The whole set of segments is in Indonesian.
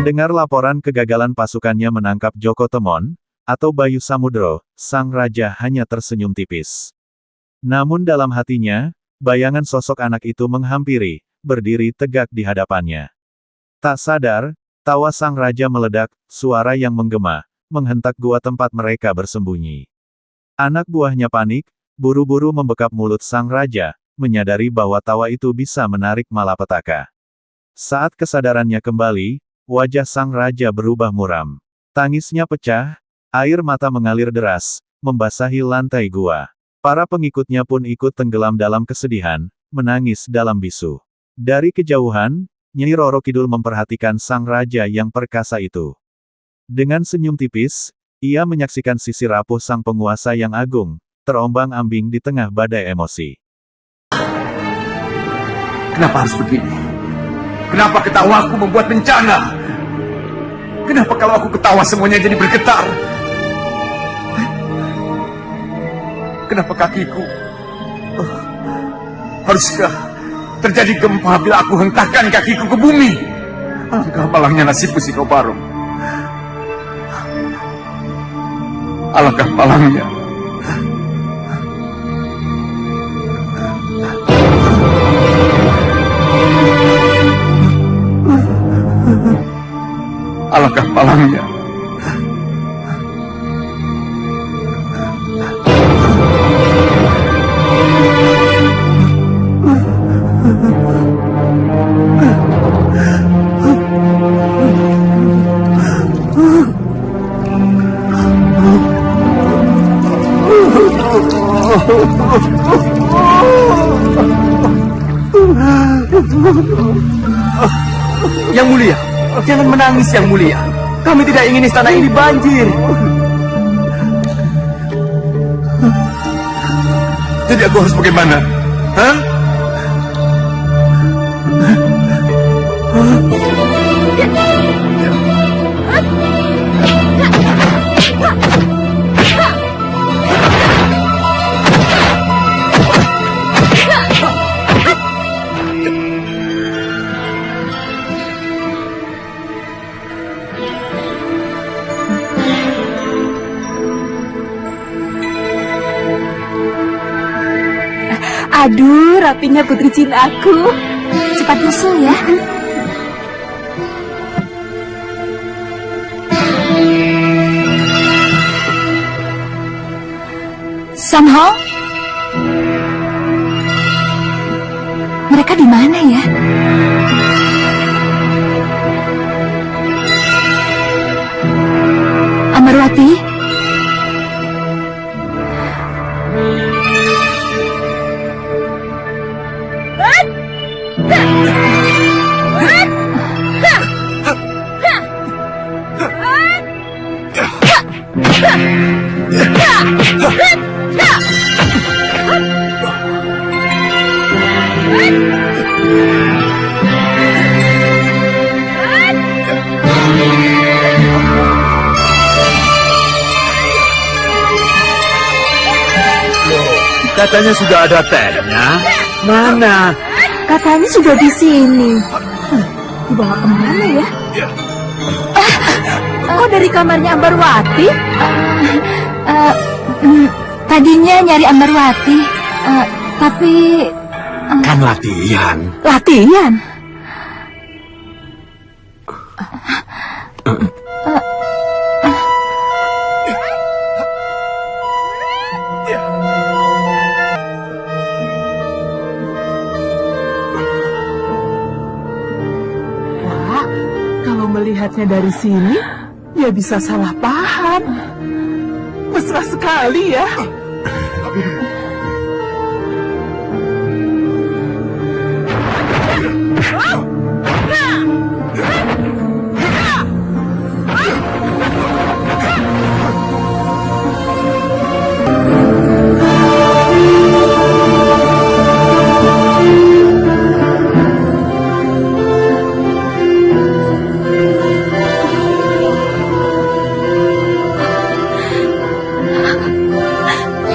Mendengar laporan kegagalan pasukannya menangkap Joko Temon, atau Bayu Samudro, sang raja hanya tersenyum tipis. Namun dalam hatinya, bayangan sosok anak itu menghampiri, berdiri tegak di hadapannya. Tak sadar, tawa sang raja meledak, suara yang menggema, menghentak gua tempat mereka bersembunyi. Anak buahnya panik, buru-buru membekap mulut sang raja, menyadari bahwa tawa itu bisa menarik malapetaka. Saat kesadarannya kembali, wajah sang raja berubah muram. Tangisnya pecah, air mata mengalir deras, membasahi lantai gua. Para pengikutnya pun ikut tenggelam dalam kesedihan, menangis dalam bisu. Dari kejauhan, Nyai Roro Kidul memperhatikan sang raja yang perkasa itu. Dengan senyum tipis, ia menyaksikan sisi rapuh sang penguasa yang agung, terombang-ambing di tengah badai emosi. Kenapa harus begini? Kenapa ketawaku membuat bencana? Kenapa kalau aku ketawa semuanya jadi bergetar? Kenapa kakiku? Haruskah terjadi gempa bila aku hentakkan kakiku ke bumi? Alangkah malangnya nasibku si Kobarung. Alangkah malangnya. Alangkah malangnya. Yang mulia, jangan menangis yang mulia. Kami tidak ingin istana ini banjir. Jadi aku harus bagaimana? Hah? Aduh, rapinya putri cintaku. Cepat nyusul ya. Samho? Mereka di mana ya? Amarwati? Katanya sudah ada tehnya. Mana? Katanya sudah di sini. Dibawa kemana ya? Kok dari kamarnya Ambarwati? Tadinya nyari Ambarwati, tapi... Kan latihan. Latihan? melihatnya dari sini, ya bisa salah paham. Mesra sekali ya.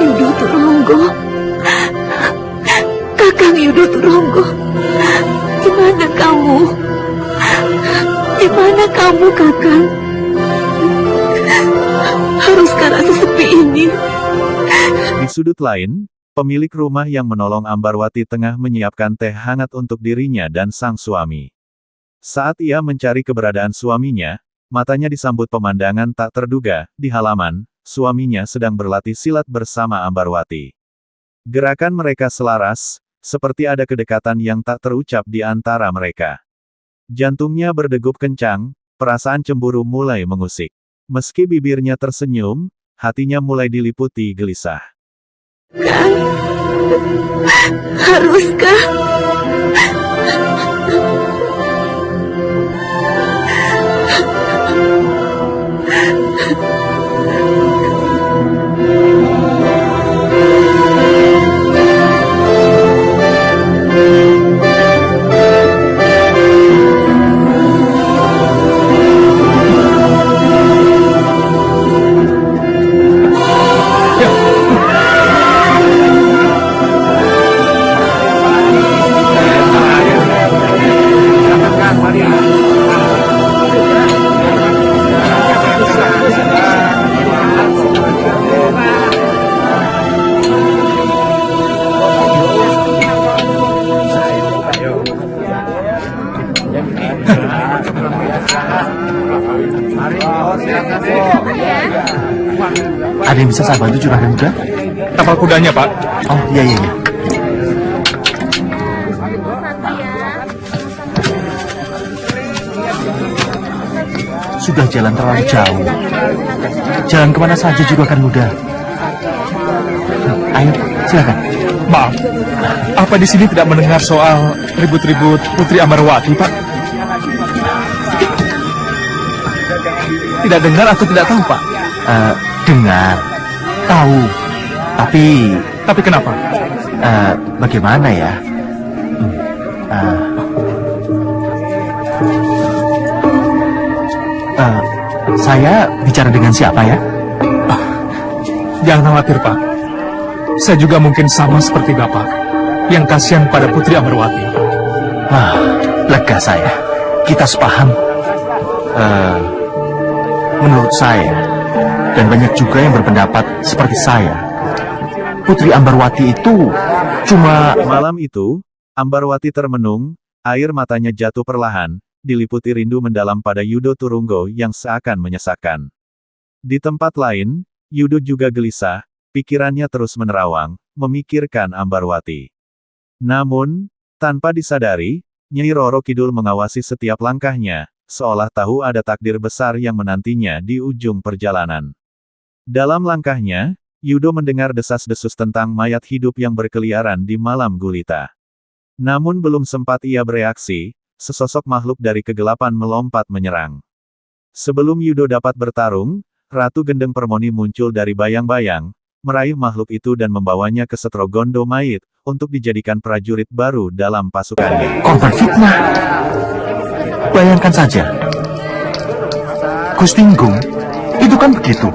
Yudo Turonggo. Kakang Yudo Turonggo. Di mana kamu? Di mana kamu, Kakang? Haruskah rasa sepi ini? Di sudut lain, pemilik rumah yang menolong Ambarwati tengah menyiapkan teh hangat untuk dirinya dan sang suami. Saat ia mencari keberadaan suaminya, matanya disambut pemandangan tak terduga. Di halaman, suaminya sedang berlatih silat bersama Ambarwati. Gerakan mereka selaras, seperti ada kedekatan yang tak terucap di antara mereka. Jantungnya berdegup kencang, perasaan cemburu mulai mengusik. Meski bibirnya tersenyum, hatinya mulai diliputi gelisah. Kang, haruskah? Ada yang bisa saya bantu Juragan Muda? Tapal kudanya, Pak. Oh, iya, iya, iya. Sudah jalan terlalu jauh. Jalan kemana saja Juragan Muda? Ayo, silakan. Maaf, apa di sini tidak mendengar soal ribut-ribut Putri Ambarwati, Pak? Tidak dengar atau tidak tahu, Pak? Dengar, tahu, tapi kenapa? bagaimana ya? Saya bicara dengan siapa ya? Jangan khawatir, Pak. Saya juga mungkin sama seperti Bapak, yang kasihan pada Putri Ambarwati. Lega saya. Kita sepaham. Menurut saya, dan banyak juga yang berpendapat seperti saya, Putri Ambarwati itu cuma... Malam itu, Ambarwati termenung, air matanya jatuh perlahan, diliputi rindu mendalam pada Yudo Turunggo yang seakan menyesakkan. Di tempat lain, Yudo juga gelisah, pikirannya terus menerawang, memikirkan Ambarwati. Namun, tanpa disadari, Nyai Roro Kidul mengawasi setiap langkahnya, seolah tahu ada takdir besar yang menantinya di ujung perjalanan. Dalam langkahnya, Yudo mendengar desas-desus tentang mayat hidup yang berkeliaran di malam gulita. Namun belum sempat ia bereaksi, sesosok makhluk dari kegelapan melompat menyerang. Sebelum Yudo dapat bertarung, Ratu Gendeng Permoni muncul dari bayang-bayang, meraih makhluk itu dan membawanya ke Setrogondo Mayit, untuk dijadikan prajurit baru dalam pasukannya. Korban fitnah. Bayangkan saja. Gustinggung, itu kan begitu.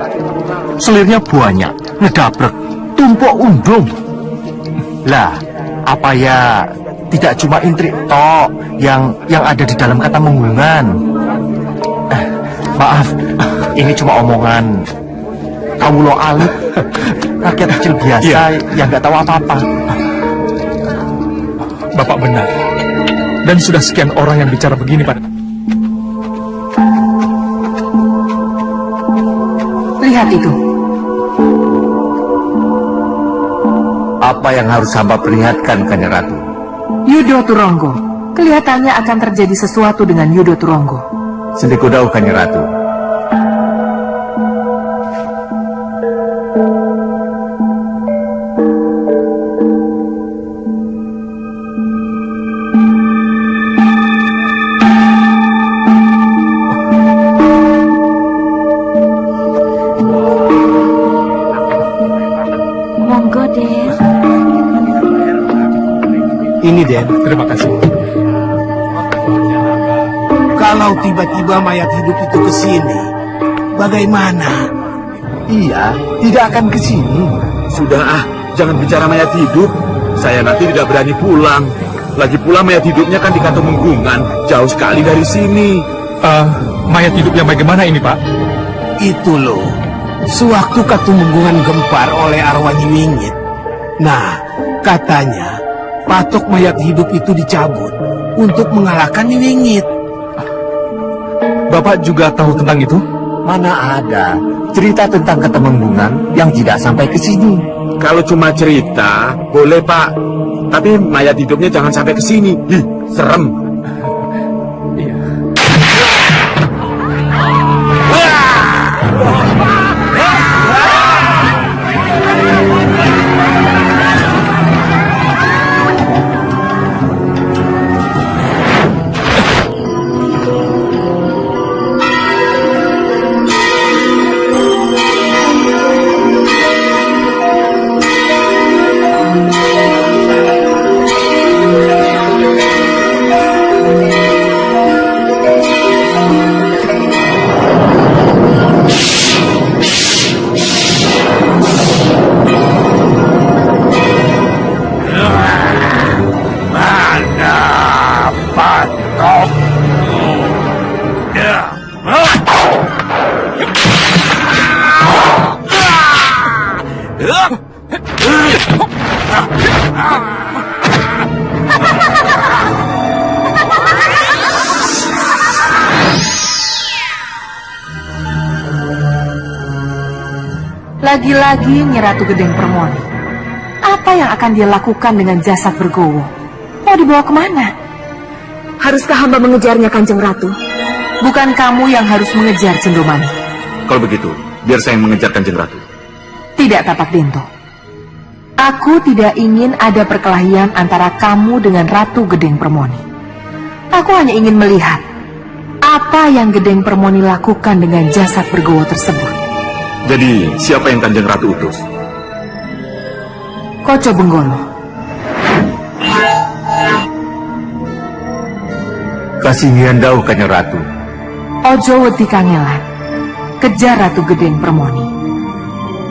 Selirnya banyak, ngedabrek, tumpuk undung. Lah, apa ya tidak cuma intrik tok yang ada di dalam kata menggungan. Maaf, ini cuma omongan kawulo alit, rakyat kecil biasa yang nggak tahu apa-apa. Bapak benar. Dan sudah sekian orang yang bicara begini pada... Lihat itu. Apa yang harus hamba perlihatkan, Kanjeng Ratu? Yudo Turonggo. Kelihatannya akan terjadi sesuatu dengan Yudo Turonggo. Sendiko dawuh Kanjeng Ratu. Monggo, Den. Ini, Den. Terima kasih. Kalau tiba-tiba mayat hidup itu ke sini, bagaimana? Iya, tidak akan ke sini. Sudah jangan bicara mayat hidup. Saya nanti tidak berani pulang. Lagi pula mayat hidupnya kan di Katumenggungan, jauh sekali dari sini. Mayat hidupnya bagaimana ini, Pak? Itu loh, sewaktu Katumenggungan gempar oleh arwah Nyi Wingit. Nah, katanya patok mayat hidup itu dicabut untuk mengalahkan Nyi Wingit. Bapak juga tahu tentang itu? Mana ada cerita tentang Katumenggungan yang tidak sampai ke sini. Kalau cuma cerita, boleh Pak. Tapi mayat hidupnya jangan sampai ke sini. Ih, serem. Lagi-lagi Nyi Ratu Gedeng Permoni. Apa yang akan dia lakukan dengan jasad Bergowo? Mau dibawa kemana? Haruskah hamba mengejarnya, Kanjeng Ratu? Bukan kamu yang harus mengejar Cendromani. Kalau begitu, biar saya yang mengejar Kanjeng Ratu. Tidak, Tapak Bento. Aku tidak ingin ada perkelahian antara kamu dengan Ratu Gedeng Permoni. Aku hanya ingin melihat apa yang Gedeng Permoni lakukan dengan jasad Bergowo tersebut. Jadi, siapa yang Kanjeng Ratu utus? Koco Benggolo. Kasinggihan dawuh Kanjeng Ratu. Ojo wedi kangelan. Kejar Ratu Gedeng Permoni.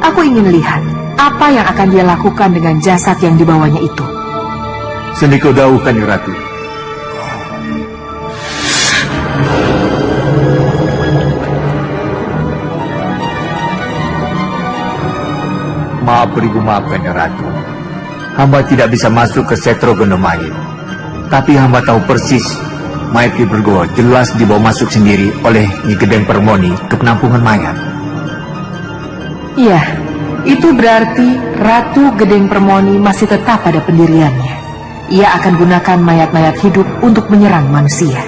Aku ingin lihat apa yang akan dia lakukan dengan jasad yang dibawanya itu. Sendiko dawuh Kanjeng Ratu. Maaf beribu maaf Kanjeng Ratu. Hamba tidak bisa masuk ke Setro Gondomayit. Tapi hamba tahu persis mayat Ki Bergowo jelas dibawa masuk sendiri oleh Nyi Gedeng Permoni ke penampungan mayat. Iya, itu berarti Ratu Gedeng Permoni masih tetap pada pendiriannya. Ia akan gunakan mayat-mayat hidup untuk menyerang manusia.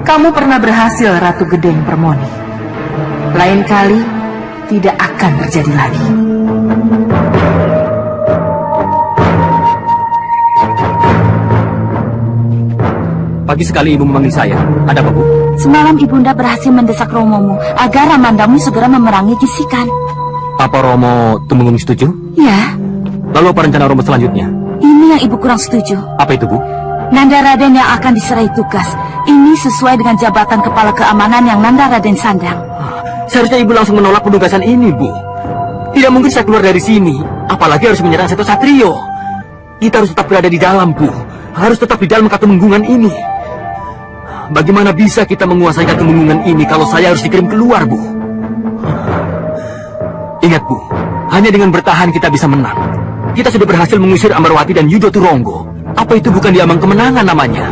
Kamu pernah berhasil, Ratu Gedeng Permoni. Lain kali tidak akan terjadi lagi. Pagi sekali ibu memanggil saya. Ada apa, Bu? Semalam ibunda berhasil mendesak Romomu agar Ramandamu segera memerangi Jisikan. Apa Romo Tumenggung setuju? Ya, Lalu apa rencana Romo selanjutnya? ini yang ibu kurang setuju. Apa itu, Bu? Nanda Raden yang akan diserai tugas. Ini sesuai dengan jabatan kepala keamanan yang Nanda Raden sandang. Seharusnya ibu langsung menolak penugasan ini, Bu. Tidak mungkin saya keluar dari sini, apalagi harus menyerang Seto Satrio. Kita harus tetap berada di dalam, Bu. Harus tetap di dalam Katumenggungan ini. Bagaimana bisa kita menguasai Katumenggungan ini kalau saya harus dikirim keluar, Bu? Ingat, Bu, hanya dengan bertahan kita bisa menang. Kita sudah berhasil mengusir Amarwati dan Yudo Turongo. Apa itu bukan diambang kemenangan namanya?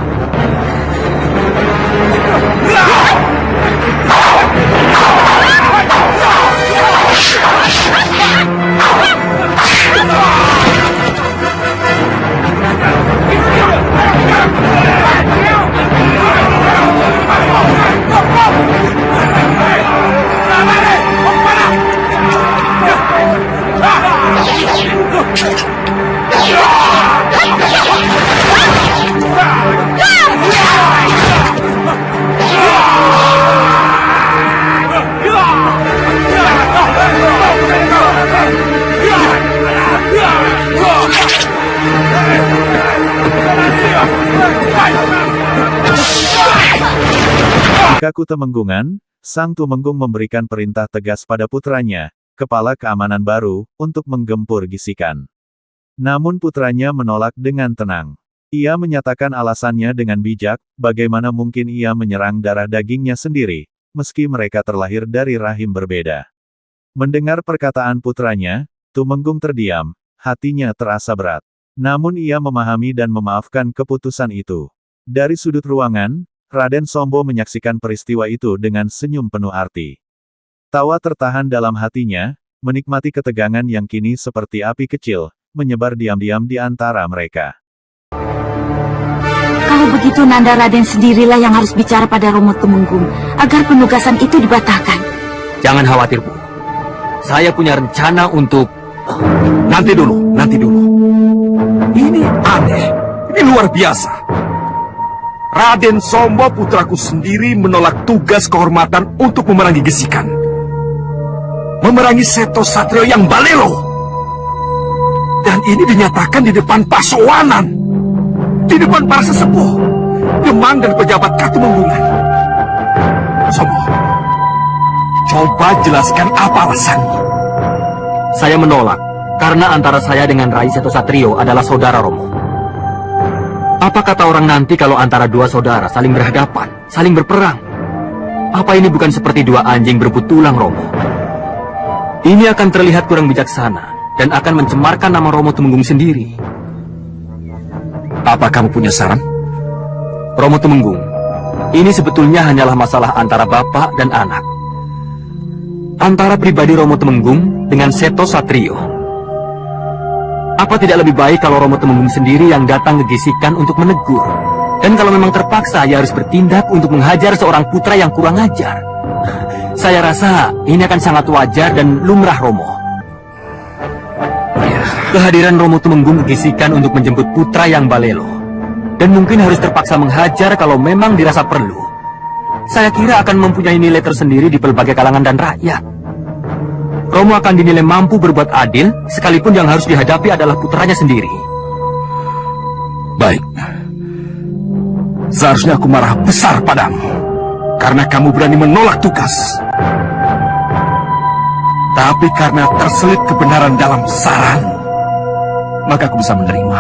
Di Kaku Temenggungan, Sang Tumenggung memberikan perintah tegas pada putranya, kepala keamanan baru, untuk menggempur Gisikan. Namun putranya menolak dengan tenang. Ia menyatakan alasannya dengan bijak, bagaimana mungkin ia menyerang darah dagingnya sendiri, meski mereka terlahir dari rahim berbeda. Mendengar perkataan putranya, Tumenggung terdiam, hatinya terasa berat. Namun ia memahami dan memaafkan keputusan itu. Dari sudut ruangan, Raden Sombo menyaksikan peristiwa itu dengan senyum penuh arti. Tawa tertahan dalam hatinya, menikmati ketegangan yang kini seperti api kecil, menyebar diam-diam di antara mereka. Kalau begitu Nanda Raden sendirilah yang harus bicara pada Romo Tumenggung, agar penugasan itu dibatalkan. Jangan khawatir, Bu. Saya punya rencana untuk... Nanti dulu. Ini aneh. Ini luar biasa. Raden Sombo putraku sendiri menolak tugas kehormatan untuk memerangi Gisikan. Memerangi Seto Satrio yang balelo. Dan ini dinyatakan di depan pasowanan. Di depan para sesepuh, Demang dan pejabat Katumenggungan. Sombo, coba jelaskan apa alasannya. Saya menolak, karena antara saya dengan Rai Seto Satrio adalah saudara Romo. Apa kata orang nanti kalau antara dua saudara saling berhadapan, saling berperang? Apa ini bukan seperti dua anjing berebut tulang, Romo? Ini akan terlihat kurang bijaksana, dan akan mencemarkan nama Romo Tumenggung sendiri. Apa kamu punya saran? Romo Tumenggung, ini sebetulnya hanyalah masalah antara bapak dan anak. Antara pribadi Romo Tumenggung dengan Seto Satrio. Apa tidak lebih baik kalau Romo Tumenggung sendiri yang datang ke Gisikan untuk menegur? Dan kalau memang terpaksa, ia harus bertindak untuk menghajar seorang putra yang kurang ajar. Saya rasa ini akan sangat wajar dan lumrah, Romo. Kehadiran Romo Tumenggung ke Gisikan untuk menjemput putra yang balelo. Dan mungkin harus terpaksa menghajar kalau memang dirasa perlu. Saya kira akan mempunyai nilai tersendiri di berbagai kalangan dan rakyat. Romo akan dinilai mampu berbuat adil, sekalipun yang harus dihadapi adalah putranya sendiri. Baik. Seharusnya aku marah besar padamu, karena kamu berani menolak tugas. Tapi karena terselip kebenaran dalam saranmu, maka aku bisa menerima.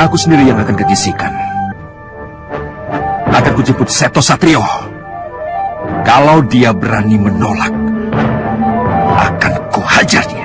Aku sendiri yang akan ke Gisikan. Akan kujemput Seto Satrio. Kalau dia berani menolak, akan kuhajar dia.